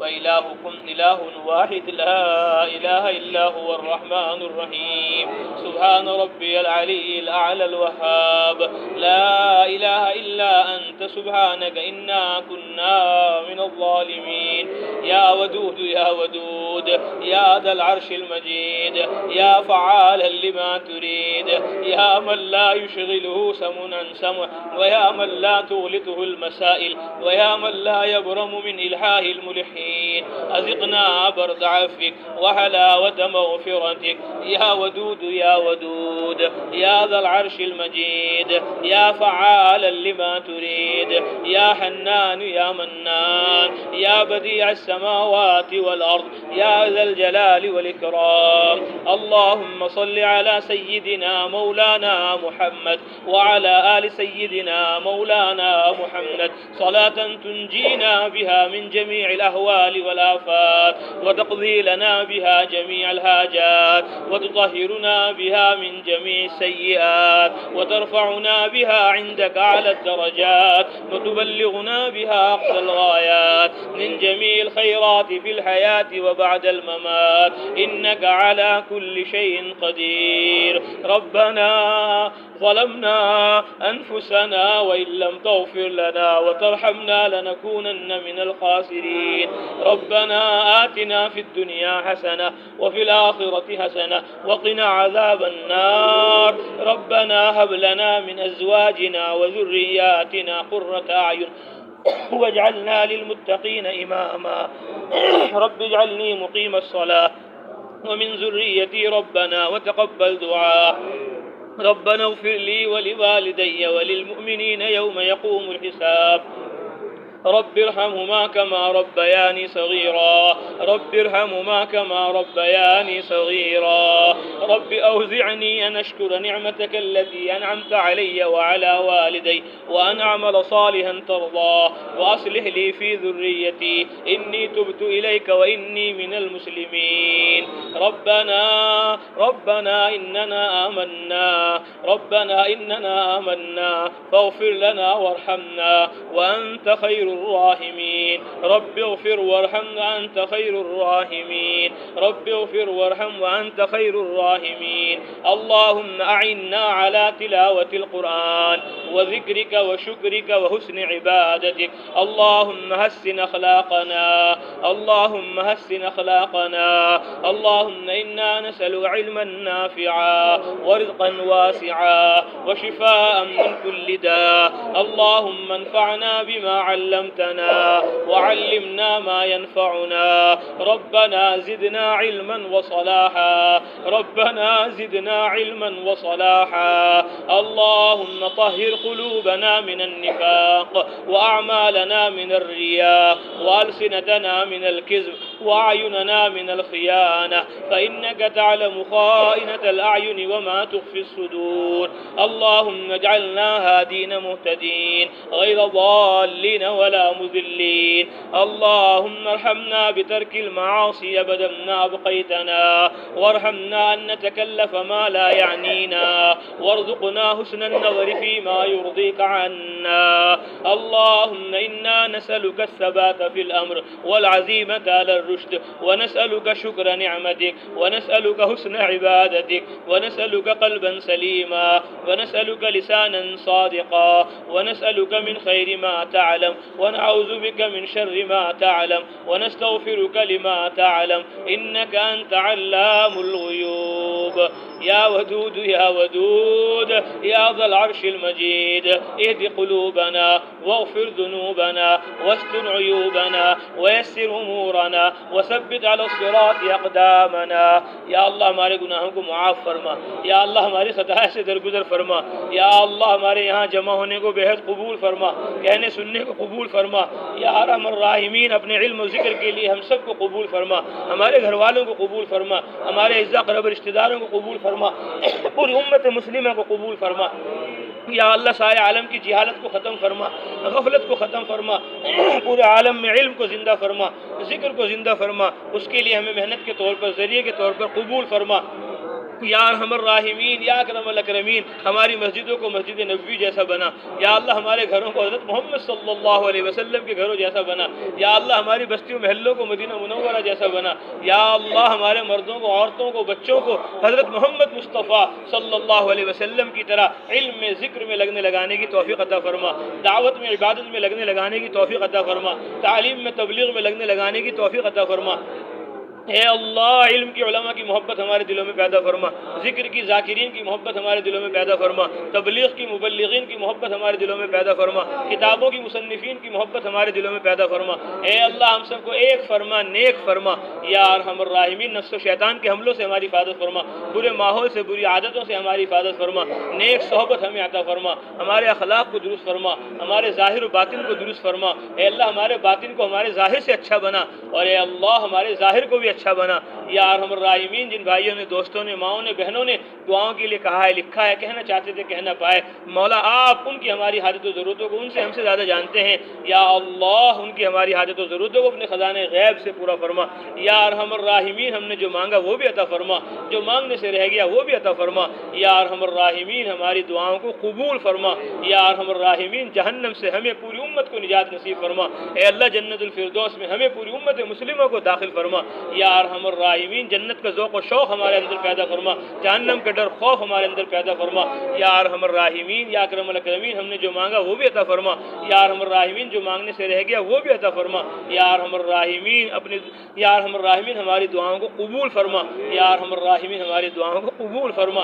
व इलाहुकुम इलाहुन वाहिद ला इलाहा इल्ला हुवल रहमानुर रहीम सुब्हान रब्बियल अलील अअलल वहाब ला इलाहा इल्ला अंत सुब्हानक इन्ना कुन्ना मिनल ज़ालिमीन या वदूद या दल अर्शिल मजीद या फ़आलन लिमा तुरीद या मन ला युशग़िलुहु समुन अन सम व या मन ला तुग़लितुहुल मसाइल व या मन ला यबरमु मिन इल्हाहिल मुल्हीन अज़िक़ना बर्द अफ़्विक व हलावत मग़फ़िरतिक या वदूद या दल अर्शिल मजीद या फ़आलन लिमा तुरीद या हन्नान या मन्नान या बदीअस समावाति वल अर्द या ज़ल जलालि वल इकराम अल्लाहुम्मा सल्लि अला सय्यिदिना मौलाना मुहम्मद व अला आलि सय्यिदिना मौलाना मुहम्मद सलातन तुंजीना बिहा मिन जमीइल अहवालि वल आफात व तक़दी लना बिहा जमीअल हाजात व तुतहिरुना बिहा मिन जमीइस सय्यिआत व तरफ़उना बिहा इंदका अला दरजात व तुबल्लिगुना बिहा अक़सल गायात मिन जमीइल खैरात फिल हयात व बअदल ममात इन्नका अला कुल्लि शैइन क़दीर रब्बना ज़लमना अनफुसना व इन लम तग़फ़िर लना व तरहमना लनकूनन्न मिनल ख़ासिरीन रब्बना आतिना फ़िद दुनिया हसना व फ़िल आख़िरति हसना व क़िना अज़ाबन नार रब्बना हब लना मिन अज़वाजिना व ज़ुर्रिय्यातिना क़ुर्रत अयुन वजअलना लिलमुत्तक़ीन इमामा रब्बि इजअलनी मुक़ीमस्सलाह व मिन ज़ुर्रिय्यती रब्बना व तक़ब्बल दुआ रब्बना इग़फ़िर ली व लिवालिदैय व लिलमुअ्मिनीन यौम यक़ूमुल हिसाब रब्बि इरहमहुमा कमा रब्बयानी सगीरा रब्बि इरहमहुमा कमा रब्बयानी सगीरा रब्बि औज़िअनी अन अश्कुर निअमतक अल्लती अनअमत अलय्य व अला वालिदै व अन अअमल सालिहन तर्ज़ाह व अस्लिह ली फ़ी ज़ुर्रिय्यती इन्नी तुब्तु इलैक व इन्नी मिनल मुस्लिमीन रब्बना इन्नना आमन्ना फ़ाग़फ़िर लना वरहमना व अंत खैरुर الراحمين رب اغفر وارحم وأنت خير الراحمين رب اغفر وارحم وأنت خير الراحمين اللهم أعنا على تلاوة القرآن وذكرك وشكرك وحسن عبادتك اللهم حسن أخلاقنا اللهم إنا نسألك علما نافعا ورزقا واسعا وشفاء من كل داء اللهم انفعنا بما علمتنا وعلمنا ما ينفعنا ربنا زدنا علما وصلاحا اللهم طهر قلوبنا من النفاق وأعمالنا من الرياء وألسنتنا من الكذب وأعيننا من الخيانة فإنك تعلم خائنة الأعين وما تخفي الصدور اللهم اجعلنا هادين مهتدين غير ضالين ولا مذلين اللهم ارحمنا بترك المعاصي أبدا ما أبقيتنا وارحمنا أن نتكلف ما لا يعنينا وارزقنا حسن النظر فيما يرضيك عنا اللهم إنا نسألك الثبات في الأمر والعزيمة على الرشد ونسألك شكر نعمتك ونسألك حسن عبادتك ونسألك قلبا سليما ونسألك لسانا صادقا ونسألك من خير ما تعلم ونعوذ بك من شر ما تعلم ونستغفرك لما تعلم إنك أنت علام الغيوب يا ودود يا ذا العرش المجيد اهد قلوبنا واغفر ذنوبنا واستر عيوبنا ويسر أمورنا وثبت على الصراط أقدامنا या अल्लाह हमारे गुनाहों को माफ़ फरमा, या अल्लाह हमारी खताएं से दरगुजर फरमा, या अल्लाह हमारे यहाँ जमा होने को बेहद कबूल फरमा, कहने सुनने को कबूल फरमा, या अरहमर राहिमीन अपने इल्म और ज़िक्र के लिए हम सब को कबूल फरमा, हमारे घर वालों को कबूल फरमा, हमारे इज़्ज़ा क़रब रिश्तेदारों को कबूल फरमा, पूरी उम्मत मुस्लिमा को कबूल फरमा। या अल्लाह सारे आलम की जिहालत को ख़त्म फरमा, गफलत को ख़त्म फरमा, पूरे आलम में इल्म को ज़िंदा फरमा, ज़िक्र को ज़िंदा फरमा, उसके लिए हमें मेहनत के तौर पर, ज़रिए के तौर पर कबूल फरमा। یا ارحم الراحمین یا اکرم الاکرمین ہماری مسجدوں کو مسجد نبوی جیسا بنا، یا اللہ ہمارے گھروں کو حضرت محمد صلی اللہ علیہ وسلم کے گھروں جیسا بنا، یا اللہ ہماری بستیوں محلوں کو مدینہ منورہ جیسا بنا، یا اللہ ہمارے مردوں کو، عورتوں کو، بچوں کو حضرت محمد مصطفیٰ صلی اللہ علیہ وسلم کی طرح علم میں، ذکر میں لگنے لگانے کی توفیق عطا فرما، دعوت میں، عبادت میں لگنے لگانے کی توفیق عطا فرما، تعلیم میں، تبلیغ میں لگنے لگانے کی توفیق عطا فرما۔ اے اللہ علم کی، علماء کی محبت ہمارے دلوں میں پیدا فرما، ذکر کی، ذاکرین کی محبت ہمارے دلوں میں پیدا فرما، تبلیغ کی، مبلغین کی محبت ہمارے دلوں میں پیدا فرما، کتابوں کی، مصنفین کی محبت ہمارے دلوں میں پیدا فرما۔ اے اللہ ہم سب کو ایک فرما، نیک فرما، یا ارحم الراحمین۔ نفس و شیطان کے حملوں سے ہماری حفاظت فرما، برے ماحول سے، بری عادتوں سے ہماری حفاظت فرما، نیک صحبت ہمیں عطا فرما، ہمارے اخلاق کو درست فرما، ہمارے ظاہر و باطن کو درست فرما۔ اے اللہ ہمارے باطن کو ہمارے ظاہر سے اچھا بنا، اور اے اللہ ہمارے ظاہر کو بھی اچھا بنا، یا ارحم الراحمین۔ جن بھائیوں نے، دوستوں نے، ماؤں نے، بہنوں نے دعاؤں کے لیے کہا ہے، لکھا ہے، کہنا چاہتے تھے کہہ نہ پائے، مولا آپ ان کی ہماری حاجت و ضرورتوں کو ان سے ہم سے زیادہ جانتے ہیں، یا اللہ ان کی ہماری حاجت و ضرورتوں کو اپنے خزانے غیب سے پورا فرما، یا ارحم الراحمین۔ ہم نے جو مانگا وہ بھی عطا فرما، جو مانگنے سے رہ گیا وہ بھی عطا فرما، یا ارحم الراحمین۔ ہماری دعاؤں کو قبول فرما، یا ارحم الراحمین۔ جہنم سے ہمیں پوری امت کو نجات نصیب فرما، اے اللہ جنت الفردوس میں ہمیں پوری امت مسلموں کو داخل فرما، یا ارحم الراحمین۔ جنت کا ذوق و شوق ہمارے اندر پیدا فرما، جہنم کا ڈر خوف ہمارے اندر پیدا فرما، یا ارحم الراحمین۔ یا اکرم الاکرمین۔ ہم نے جو مانگا وہ بھی عطا فرما، یا ارحم الراحمین۔ جو مانگنے سے رہ گیا وہ بھی عطا فرما، یا ارحم الراحمین۔ یا ارحم الراحمین ہماری دعاؤں کو قبول فرما، یا ارحم الراحمین ہماری دعاؤں کو قبول فرما۔